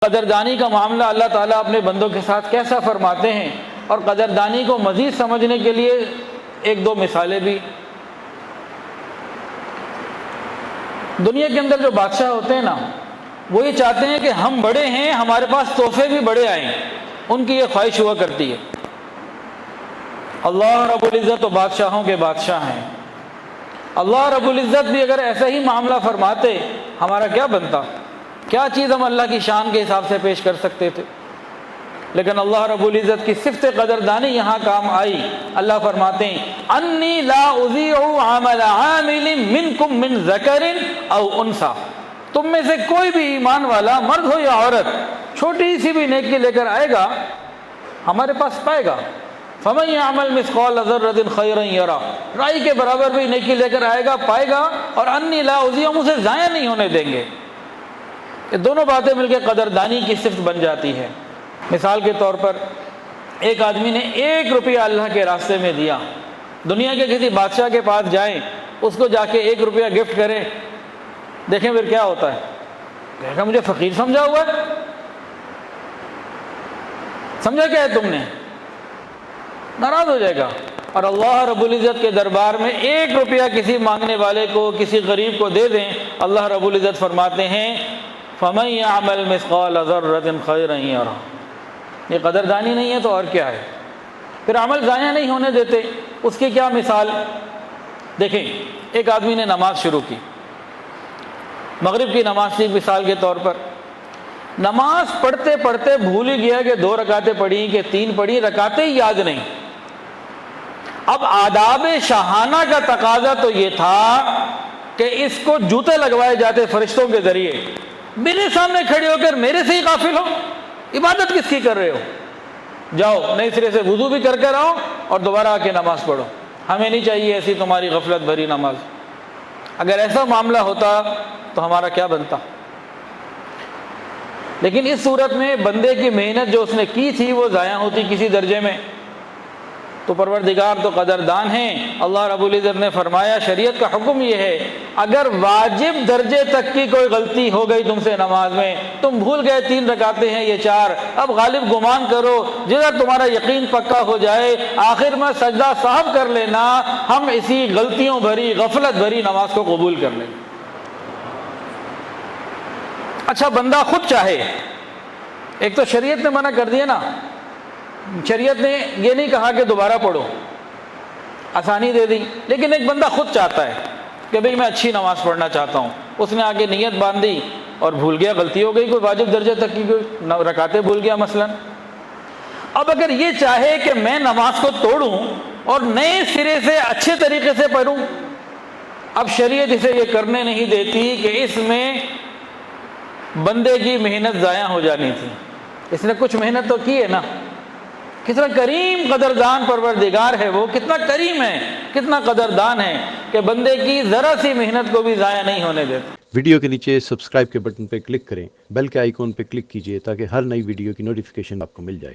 قدردانی کا معاملہ اللہ تعالیٰ اپنے بندوں کے ساتھ کیسا فرماتے ہیں، اور قدردانی کو مزید سمجھنے کے لیے ایک دو مثالیں بھی۔ دنیا کے اندر جو بادشاہ ہوتے ہیں نا، وہ یہ چاہتے ہیں کہ ہم بڑے ہیں، ہمارے پاس تحفے بھی بڑے آئیں، ان کی یہ خواہش ہوا کرتی ہے۔ اللہ رب العزت تو بادشاہوں کے بادشاہ ہیں، اللہ رب العزت بھی اگر ایسا ہی معاملہ فرماتے، ہمارا کیا بنتا؟ کیا چیز ہم اللہ کی شان کے حساب سے پیش کر سکتے تھے؟ لیکن اللہ رب العزت کی صفت قدردانی یہاں کام آئی۔ اللہ فرماتے ہیں انی لا اضیع عمل عامل منکم من ذکر او انثی، تم میں سے کوئی بھی ایمان والا مرد ہو یا عورت چھوٹی سی بھی نیکی لے کر آئے گا، ہمارے پاس پائے گا۔ فمن یعمل مثقال ذرۃ خیرا یرہ، رائی کے برابر بھی نیکی لے کر آئے گا، پائے گا، اور انی لا اضیع، ہم اسے ضائع نہیں ہونے دیں گے۔ یہ دونوں باتیں مل کے قدردانی کی صفت بن جاتی ہے۔ مثال کے طور پر ایک آدمی نے 1 روپیہ اللہ کے راستے میں دیا، دنیا کے کسی بادشاہ کے پاس جائیں، اس کو جا کے 1 روپیہ گفٹ کریں، دیکھیں پھر کیا ہوتا ہے؟ کہے گا مجھے فقیر سمجھا ہوا ہے، سمجھا کیا ہے تم نے؟ ناراض ہو جائے گا۔ اور اللہ رب العزت کے دربار میں 1 روپیہ کسی مانگنے والے کو، کسی غریب کو دے دیں، اللہ رب العزت فرماتے ہیں فَمَن يَعْمَلْ مِثْقَالَ ذَرَّةٍ خَيْرًا يَرَهُ۔ یہ قدردانی نہیں ہے تو اور کیا ہے؟ پھر عمل ضائع نہیں ہونے دیتے۔ اس کی کیا مثال؟ دیکھیں، ایک آدمی نے نماز شروع کی، مغرب کی نماز تھی مثال کے طور پر، نماز پڑھتے پڑھتے بھول ہی گیا کہ 2 رکعتیں پڑھی کہ 3 پڑھی، رکعتیں ہی یاد نہیں۔ اب آداب شاہانہ کا تقاضا تو یہ تھا کہ اس کو جوتے لگوائے جاتے فرشتوں کے ذریعے، میرے سامنے کھڑے ہو کر میرے سے ہی غافل ہو، عبادت کس کی کر رہے ہو؟ جاؤ نئے سرے سے وضو بھی کر کر آؤ اور دوبارہ آ کے نماز پڑھو، ہمیں نہیں چاہیے ایسی تمہاری غفلت بھری نماز۔ اگر ایسا معاملہ ہوتا تو ہمارا کیا بنتا؟ لیکن اس صورت میں بندے کی محنت جو اس نے کی تھی وہ ضائع ہوتی کسی درجے میں، تو پروردگار تو قدردان ہیں۔ اللہ رب العزت نے فرمایا، شریعت کا حکم یہ ہے اگر واجب درجے تک کی کوئی غلطی ہو گئی تم سے نماز میں، تم بھول گئے 3 رکعتیں ہیں یہ 4، اب غالب گمان کرو جدھر تمہارا یقین پکا ہو جائے آخر میں سجدہ صاحب کر لینا، ہم اسی غلطیوں بھری غفلت بھری نماز کو قبول کر لیں۔ اچھا، بندہ خود چاہے، ایک تو شریعت نے منع کر دیا نا، شریعت نے یہ نہیں کہا کہ دوبارہ پڑھو، آسانی دے دی، لیکن ایک بندہ خود چاہتا ہے کہ بھئی میں اچھی نماز پڑھنا چاہتا ہوں، اس نے آگے نیت باندھی اور بھول گیا، غلطی ہو گئی، کوئی واجب درجے تک کی کوئی رکعتیں بھول گیا مثلا۔ اب اگر یہ چاہے کہ میں نماز کو توڑوں اور نئے سرے سے اچھے طریقے سے پڑھوں، اب شریعت اسے یہ کرنے نہیں دیتی کہ اس میں بندے کی محنت ضائع ہو جانی تھی، اس نے کچھ محنت تو کی ہے نا۔ کتنا کریم قدردان پروردگار ہے، وہ کتنا کریم ہے، کتنا قدردان ہے کہ بندے کی ذرا سی محنت کو بھی ضائع نہیں ہونے دیتا۔ ویڈیو کے نیچے سبسکرائب کے بٹن پہ کلک کریں، بیل کے آئیکن پہ کلک کیجئے تاکہ ہر نئی ویڈیو کی نوٹیفیکیشن آپ کو مل جائے۔